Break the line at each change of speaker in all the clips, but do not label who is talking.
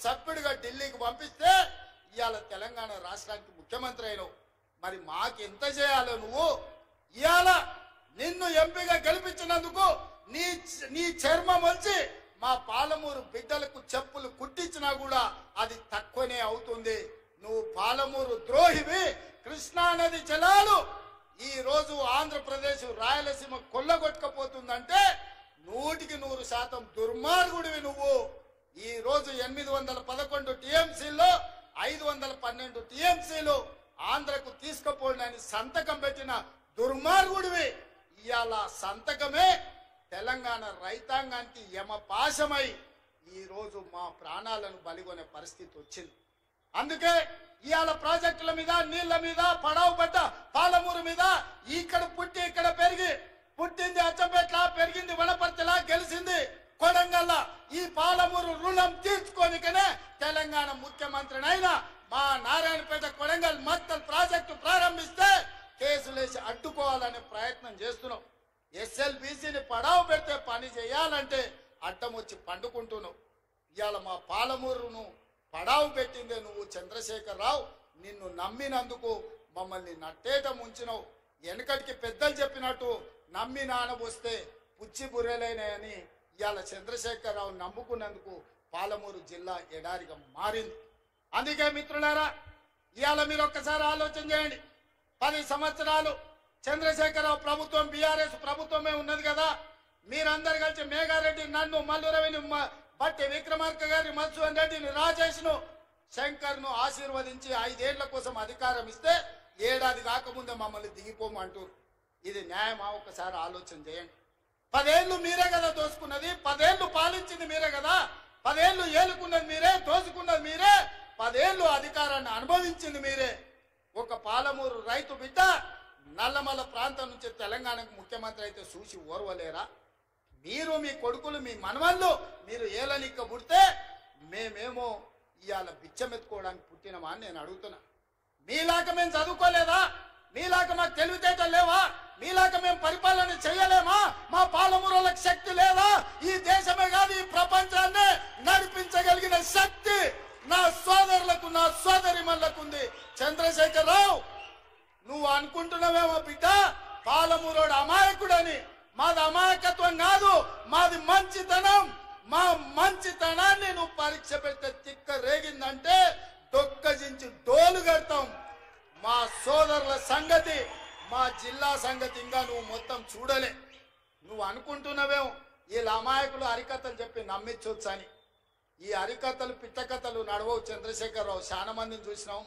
సభ్యుడిగా ఢిల్లీకి పంపిస్తే ఇవాళ తెలంగాణ రాష్ట్రానికి ముఖ్యమంత్రి అయినావు. మరి మాకు ఎంత చేయాలో నువ్వు? ఇవాళ నిన్ను ఎంపీగా గెలిపించినందుకు నీ చర్మం వచ్చి మా పాలమూరు బిడ్డలకు చెప్పులు కుట్టించినా కూడా అది తక్కువనే అవుతుంది. నువ్వు పాలమూరు ద్రోహివి. కృష్ణా నది జలాలు ఈ రోజు ఆంధ్రప్రదేశ్ రాయలసీమ కొల్లగొట్టకపోతుందంటే 100% దుర్మార్గుడివి నువ్వు. ఈ రోజు 811 టీఎంసీలో 512 టీఎంసీలు ఆంధ్రకు తీసుకుపోవడానికి సంతకం పెట్టిన దుర్మార్గుడివి. ఇవాళ సంతకమే తెలంగాణ రైతాంగానికి యమపాశమై ఈ రోజు మా ప్రాణాలను బలిగొనే పరిస్థితి వచ్చింది. అందుకే ఇవాళ ప్రాజెక్టుల మీద, నీళ్ల మీద, పడవ పడ్డ పాలమూరు మీద ఇక్కడ పుట్టి ఇక్కడ పెరిగి, పుట్టింది అచ్చంపేట్ల, పెరిగింది వనపర్తిలా, గెలిచింది కొడంగల్ల. ఈ పాలమూరు రుణం తీర్చుకోనికనే తెలంగాణ ముఖ్యమంత్రినైనా మా నారాయణపేట కొడంగల్ మత్తల్ ప్రాజెక్టు ప్రారంభిస్తే కేసులేసి అడ్డుకోవాలనే ప్రయత్నం చేస్తున్నాం. ఎస్ఎల్బీసీని పడావు పెడితే పని చేయాలంటే అడ్డం వచ్చి పండుకుంటున్నావు. ఇవాళ మా పాలమూరును పడావు పెట్టిందే నువ్వు చంద్రశేఖరరావు. నిన్ను నమ్మినందుకు మమ్మల్ని నట్టేట ముంచినవు. వెనకటికి పెద్దలు చెప్పినట్టు నమ్మి నానబోస్తే పుచ్చి బుర్రెలైనాయని ఇవాళ చంద్రశేఖరరావు నమ్ముకున్నందుకు పాలమూరు జిల్లా ఎడారిగా మారింది. అందుకే మిత్రులారా, ఇవాళ మీరు ఒక్కసారి ఆలోచన చేయండి. 10 సంవత్సరాలు చంద్రశేఖరరావు ప్రభుత్వం, బీఆర్ఎస్ ప్రభుత్వమే ఉన్నది కదా. మీరందరు కలిసి మేఘారెడ్డి, నన్ను, మల్లురవిని, బట్టి విక్రమార్క గారి, మధుసూదన్ రెడ్డిని, రాజేష్ను, శంకర్ను ఆశీర్వదించి 5 ఏళ్ల కోసం అధికారం ఇస్తే ఏడాది కాకముందే మమ్మల్ని దిగిపోమంటారు. ఇది న్యాయమా? ఒక్కసారి ఆలోచన చేయండి. 10 ఏళ్ళు మీరే కదా దోసుకున్నది, 10 ఏళ్ళు పాలించింది మీరే కదా, 10 ఏళ్ళు ఏలుకున్నది మీరే, దోసుకున్నది మీరే, 10 ఏళ్ళు అధికారాన్ని అనుభవించింది మీరే. ఒక పాలమూరు రైతు బిడ్డ నల్లమల ప్రాంతం నుంచి తెలంగాణకు ముఖ్యమంత్రి అయితే చూసి ఓర్వలేరా? మీరు, మీ కొడుకులు, మీ మనవళ్ళు మీరు ఏలనిక్క పుడితే మేమేమో ఇవాళ బిచ్చమెత్తుకోవడానికి పుట్టినమా అని నేను అడుగుతున్నా. మీలాగా మేము చదువుకోలేదా? మీలాగా మాకు తెలివితేటలు లేవా? మీలాగా మేము పరిపాలన చేయలేమా? మా పాలమూరులకు శక్తి లేదా? ఈ దేశమే కాదు ఈ ప్రపంచాన్ని నడిపించగలిగిన శక్తి నా సోదరులకు, నా సోదరిమణులకు ఉంది. చంద్రశేఖరరావు, నువ్వు అనుకుంటున్నావేమో బిడ్డ పాలమూరోడు అమాయకుడని. మాది అమాయకత్వం కాదు, మాది మంచితనం. మా మంచితనాన్ని నువ్వు పరీక్ష పెడితే తిక్క రేగిందంటే దొక్కజించి డోలు కడతాం. మా సోదరుల సంగతి, మా జిల్లా సంగతి ఇంకా నువ్వు మొత్తం చూడలే. నువ్వు అనుకుంటున్నావేమో వీళ్ళ అమాయకులు హరికథలు చెప్పి నమ్మించవచ్చు అని. ఈ హరికథలు, పిట్టకథలు నడవవు చంద్రశేఖరరావు. చాలా మందిని చూసినాం.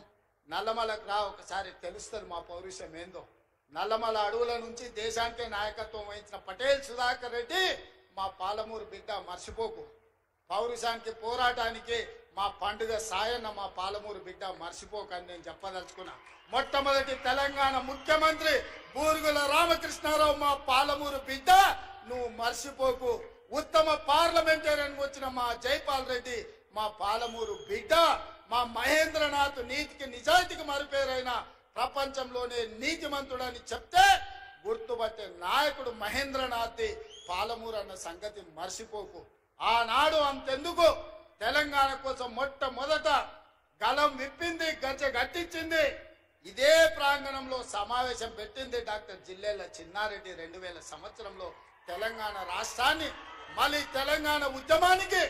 నల్లమలకు రా, ఒకసారి తెలుస్తుంది మా పౌరుషం ఏందో. నల్లమల అడవుల నుంచి దేశానికే నాయకత్వం వహించిన పటేల్ సుధాకర్ రెడ్డి మా పాలమూరు బిడ్డ, మర్చిపోకు. పౌరుషానికి, పోరాటానికి మా పండుగ సాయన్న మా పాలమూరు బిడ్డ, మర్చిపోకు అని నేను చెప్పదలుచుకున్నా. మొట్టమొదటి తెలంగాణ ముఖ్యమంత్రి బూరుగుల రామకృష్ణారావు మా పాలమూరు బిడ్డ, నువ్వు మర్చిపోకు. ఉత్తమ పార్లమెంటేరియన్ వచ్చిన మా జైపాల్ రెడ్డి మా పాలమూరు బిడ్డ. మా మహేంద్రనాథ్ నీతికి, నిజాయితీకి మరుపేరైన ప్రపంచంలోనే నీతిమంతుడని చెప్తే గుర్తుపట్టే నాయకుడు మహేంద్రనాథ్ పాలమూరు అన్న సంగతి మర్చిపోకు. ఆనాడు అంతెందుకు తెలంగాణ కోసం మొట్టమొదట గలం విప్పింది, గజ్జ గట్టించింది. ఇదే ప్రాంగణంలో సమావేశం పెట్టింది డాక్టర్ జిల్లెళ్ల చిన్నారెడ్డి. 2000 సంవత్సరంలో తెలంగాణ రాష్ట్రాన్ని, మళ్ళీ తెలంగాణ ఉద్యమానికి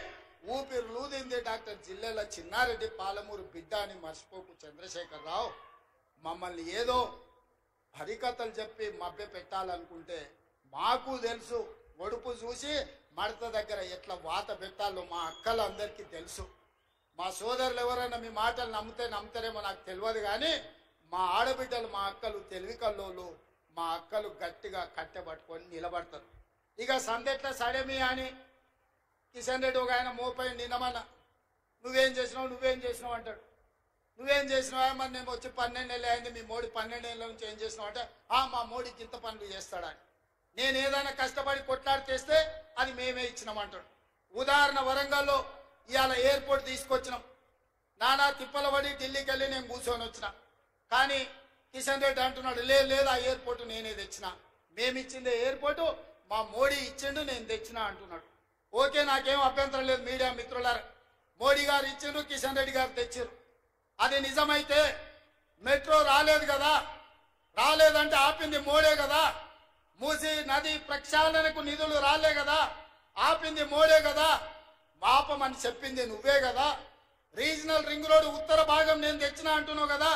ఊపిరి లూదింది డాక్టర్ జిల్లెళ్ల చిన్నారెడ్డి, పాలమూరు బిడ్డ అని మర్చిపోకు చంద్రశేఖరరావు. మమ్మల్ని ఏదో హరికథలు చెప్పి మభ్య పెట్టాలనుకుంటే మాకు తెలుసు. ఒడుపు చూసి మడత దగ్గర ఎట్లా వాత పెట్టాలో మా అక్కలందరికీ తెలుసు. మా సోదరులు ఎవరైనా మీ మాటలు నమ్ముతారేమో నాకు తెలియదు, కానీ మా ఆడబిడ్డలు, మా అక్కలు తెలివి కల్లోలు, మా అక్కలు గట్టిగా కట్టెపట్టుకొని నిలబడతారు. ఇక సందెట్లా సడేమి అని కిషన్ రెడ్డి ఒక ఆయన మోపై నిన్నమన్నా నువ్వేం చేసినావు అంటాడు. నువ్వేం చేసినావా? మరి నేను వచ్చి 12 ఏళ్ళు అయింది, మీ మోడీ 12 ఏళ్ళ నుంచి ఏం చేసినావు అంటే మా మోడీకి ఇంత పనులు చేస్తాడని. నేను ఏదైనా కష్టపడి కొట్లాడి చేస్తే అది మేమే ఇచ్చినామంటాడు. ఉదాహరణ, వరంగల్లో ఇవాళ ఎయిర్పోర్ట్ తీసుకొచ్చినాం. నానా తిప్పల పడి ఢిల్లీకి వెళ్ళి నేను కూర్చొని వచ్చిన. కానీ కిషన్ రెడ్డి అంటున్నాడు, లేదు ఆ ఎయిర్పోర్ట్ నేనే తెచ్చిన, మేమిచ్చిందే ఎయిర్పోర్టు, మా మోడీ ఇచ్చిండు, నేను తెచ్చినా అంటున్నాడు. ఓకే, నాకేం అభ్యంతరం లేదు. మీడియా మిత్రులారా, మోడీ గారు ఇచ్చిండ్రు, కిషన్ రెడ్డి గారు తెచ్చారు. అది నిజమైతే మెట్రో రాలేదు కదా, రాలేదంటే ఆపింది మోడే కదా. మూసి నది ప్రక్షాళనకు నిధులు రాలే కదా, ఆపింది మోడే కదా. ఆపమని చెప్పింది నువ్వే కదా. రీజనల్ రింగ్ రోడ్ ఉత్తర భాగం నేను తెచ్చినా అంటున్నావు కదా,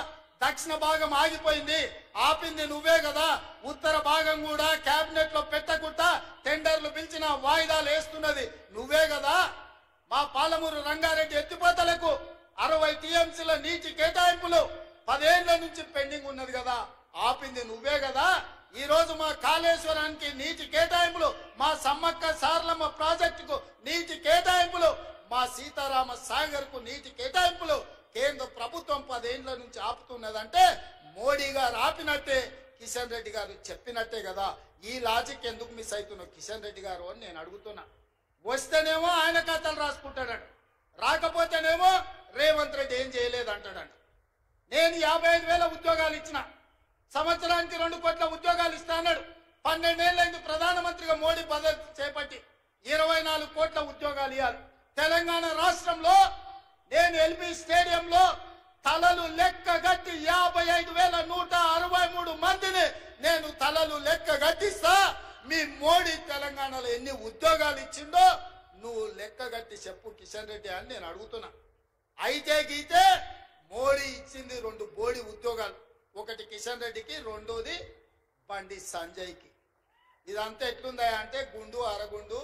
దక్షిణ భాగం ఆగిపోయింది, ఆపింది నువ్వే కదా. ఉత్తర భాగం కూడా కేబినెట్ లో పెట్టకుండా టెండర్లు పిలిచిన వాయిదాలు వేస్తున్నది నువ్వే కదా. మా పాలమూరు రంగారెడ్డి ఎత్తిపోతలకు 60 టీఎంసీల నీటి కేటాయింపులు 10 ఏళ్ల నుంచి పెండింగ్ ఉన్నది కదా, ఆపింది నువ్వే కదా. ఈ రోజు మా కాళేశ్వరానికి నీటి కేటాయింపులు, మా సమ్మక్క సారలమ్మ ప్రాజెక్టుకు నీటి కేటాయింపులు, మా సీతారామ సాగర్ కు నీటి కేటాయింపులు కేంద్ర ప్రభుత్వం 10 ఏళ్ల నుంచి ఆపుతున్నదంటే మోడీ గారు ఆపినట్టే, కిషన్ రెడ్డి గారు చెప్పినట్టే కదా. ఈ లాజిక్ ఎందుకు మిస్ అవుతున్నావు కిషన్ రెడ్డి గారు అని నేను అడుగుతున్నా. వస్తేనేమో ఆయన కథలు రాసుకుంటాడంట, రాకపోతేనేమో రేవంత్ రెడ్డి ఏం చేయలేదు అంటాడంట. నేను 55,000 ఉద్యోగాలు ఇచ్చిన, సంవత్సరానికి 2 కోట్ల ఉద్యోగాలు ఇస్తా అన్నాడు. 12 ఏళ్ళైంది ప్రధానమంత్రిగా మోడీ పదవి చేపట్టి 24 కోట్ల ఉద్యోగాలు ఇవ్వాలి. తెలంగాణ రాష్ట్రంలో నేను ఎల్బీ స్టేడియంలో తలలు లెక్క గట్టి 55,163 మందిని నేను తలలు లెక్క గట్టిస్తా. మీ మోడీ తెలంగాణలో ఎన్ని ఉద్యోగాలు ఇచ్చిండో నువ్వు లెక్క గట్టి చెప్పు కిషన్ రెడ్డి అని నేను అడుగుతున్నా. అయితే గీతే మోడీ ఇచ్చింది 2 బోడి ఉద్యోగాలు, ఒకటి కిషన్ రెడ్డికి, రెండోది బండి సంజయ్కి. ఇదంతా ఎట్లుందా అంటే గుండు అరగుండు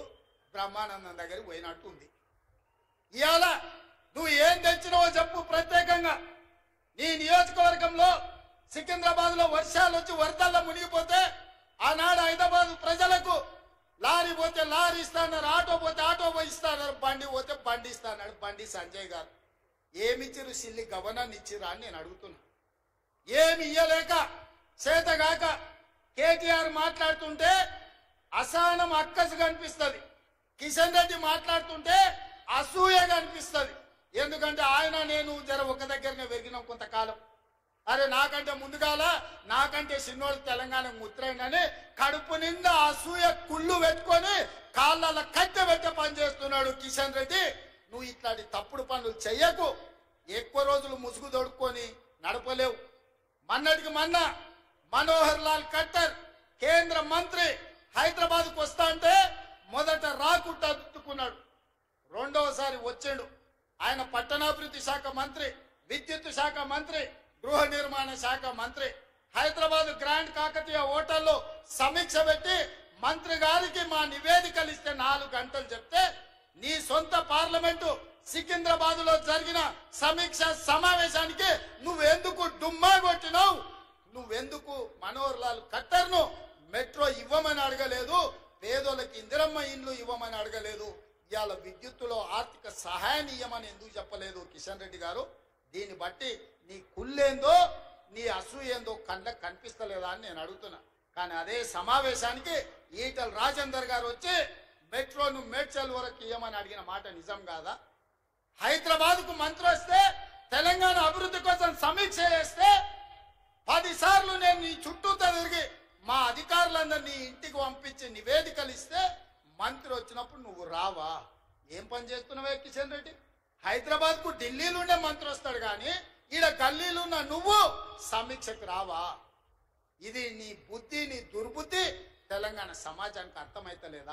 బ్రహ్మానందం దగ్గరికి పోయినట్టు ఉంది. ఇవాళ నువ్వు ఏం తెచ్చినావో చెప్పు. ప్రత్యేకంగా నీ నియోజకవర్గంలో సికింద్రాబాద్ లో వర్షాలు వచ్చి వరదల్లో మునిగిపోతే ఆనాడు హైదరాబాద్ ప్రజలకు లారీ పోతే లారీ ఇస్తాన్నారు, ఆటో పోతే ఆటో ఇస్తాన్నారు, బండి పోతే బండి ఇస్తాన్నాడు బండి సంజయ్ గారు. ఏమిచ్చిరు సిల్లి గవర్నర్ ఇచ్చిరా అని నేను అడుగుతున్నా. ఏమి ఇయ్యలేక చేతగాక కేటీఆర్ మాట్లాడుతుంటే అసహనం అక్కసు కనిపిస్తుంది, కిషన్ రెడ్డి మాట్లాడుతుంటే అసూయగా అనిపిస్తుంది. ఎందుకంటే ఆయన నేను జర ఒక దగ్గరనే పెరిగినాం కొంతకాలం. అరే నాకంటే ముందుగాల నాకంటే చిన్నోళ్ళు తెలంగాణకు ముత్రైందని కడుపు నిండా అసూయ కుళ్ళు పెట్టుకొని కాళ్ళ కట్టె పెట్టే పని చేస్తున్నాడు కిషన్ రెడ్డి. నువ్వు ఇట్లాంటి తప్పుడు పనులు చెయ్యకు. ఎక్కువ రోజులు ముసుగు దొడుక్కొని నడపలేవు. మొన్నటికి మొన్న మనోహర్ లాల్ ఖట్టర్ కేంద్ర మంత్రి హైదరాబాద్కు వస్తా అంటే మొదట రాకుండా అద్దుకున్నాడు, రెండవసారి వచ్చాడు. ఆయన పట్టణాభివృద్ధి శాఖ మంత్రి, విద్యుత్ శాఖ మంత్రి, గృహ నిర్మాణ శాఖ మంత్రి. హైదరాబాద్ గ్రాండ్ కాకతీయ హోటల్లో సమీక్ష పెట్టి మంత్రి గారికి మా నివేదికలు ఇస్తే 4 గంటలు చెప్తే నీ సొంత పార్లమెంటు సికింద్రాబాద్ లో జరిగిన సమీక్ష సమావేశానికి నువ్వెందుకు డుమ్మా కొట్టినావు? నువ్వెందుకు మనోహర్ లాల్ ఖట్టర్ ను మెట్రో ఇవ్వమని అడగలేదు, పేదోళ్ళకి ఇందిరమ్మ ఇండ్లు ఇవ్వమని అడగలేదు, ఇవాళ విద్యుత్తులో ఆర్థిక సహాయాన్ని ఇవ్వమని ఎందుకు చెప్పలేదు కిషన్ రెడ్డి గారు? దీన్ని బట్టి నీ కుళ్ళేందో నీ అసూయేందో కళ్ళకు కనిపిస్తలేదా అని నేను అడుగుతున్నా. కానీ అదే సమావేశానికి ఈటల రాజేందర్ గారు వచ్చి మెట్రోను మేడ్చల్ వరకు ఇవ్వమని అడిగిన మాట నిజం కాదా? హైదరాబాద్ కు మంత్రి వస్తే తెలంగాణ అభివృద్ధి కోసం సమీక్ష చేస్తే 10 సార్లు నేను నీ చుట్టూ తిరిగి మా అధికారులందరినీ ఇంటికి పంపించి నివేదికలు ఇస్తే మంత్రి వచ్చినప్పుడు నువ్వు రావా? ఏం పని చేస్తున్నావే కిషన్ రెడ్డి? హైదరాబాద్ కు ఢిల్లీలోనే మంత్రి వస్తాడు కానీ ఈడ గల్లీలున్న నువ్వు సమీక్షకు రావా? ఇది నీ బుద్ధి, నీ దుర్బుద్ధి తెలంగాణ సమాజానికి అర్థమైతలేదా?